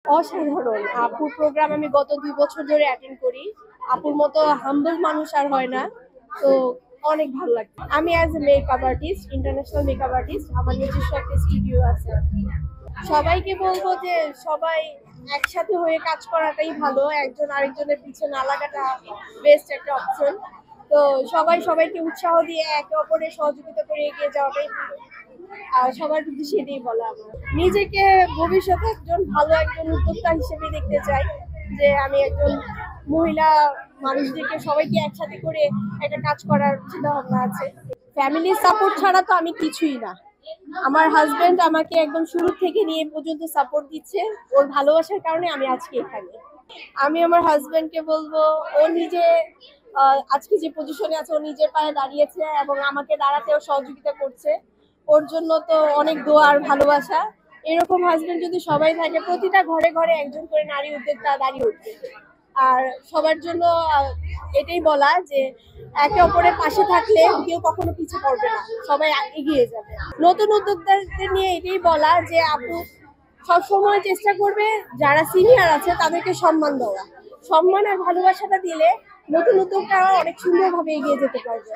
অসাধারণ। আপুর প্রোগ্রাম আমি গত ২ বছর ধরে অ্যাটেন্ড করি। আপুর মতো হাম্বল মানুষ আর হয় না। তো অনেক ভালো লাগে। আমি as a makeup artist, international makeup artist. আমার নিজস্ব একটা স্টুডিও আছে। সবাইকে বলবো যে সবাই একসাথে হয়ে কাজ করাটাই ভালো। একজন আরেকজনের পিছে না লাগাটা বেস্ট একটা অপশন। তো সবাই সবাইকে উৎসাহ দিয়ে একে অপরের সহযোগিতা করে এগিয়ে যাওয়াটাই ভালো। আর সবার প্রতি সেটাই বলা আমার। নিজেকে ভবিষ্যতে একজন উদ্যোক্তা হিসেবে দেখতে চাই, যে আমি একজন মহিলা মানুষদেরকে সবাইকে একসাথে করে একটা কাজ করার চিন্তা ভাবনা আছে। ফ্যামিলির সাপোর্ট ছাড়া তো আমি কিছুই না। আমার হাজবেন্ড আমাকে একদম শুরু থেকে নিয়ে এ পর্যন্ত সাপোর্ট দিচ্ছে। ওর ভালোবাসার কারণে আমি আজকে এখানে। আমি আমার হাজবেন্ডকে বলবো, ও নিজে আজকে যে পজিশনে আছে ও নিজের পায়ে দাঁড়িয়েছে এবং আমাকে দাঁড়াতেও সহযোগিতা করছে। ওর জন্য তো অনেক দোয়া আর ভালোবাসা। এরকম হাজবেন্ড যদি সবাই থাকে, প্রতিটা ঘরে ঘরে একজন করে নারী উদ্যোক্তা দাঁড়িয়ে উঠবে। আর সবার জন্য এটাই বলা যে একে অপরের পাশে থাকলে কেউ কখনো পিছিয়ে পড়বে না, সবাই এগিয়ে যাবে। নতুন উদ্যোক্তাদের নিয়ে এটাই বলা যে আপু সবসময় চেষ্টা করবে যারা সিনিয়র আছে তাদেরকে সম্মান দেওয়া। সম্মান আর ভালোবাসাটা দিলে নতুন উদ্যোক্তারা অনেক সুন্দরভাবে এগিয়ে যেতে পারবে।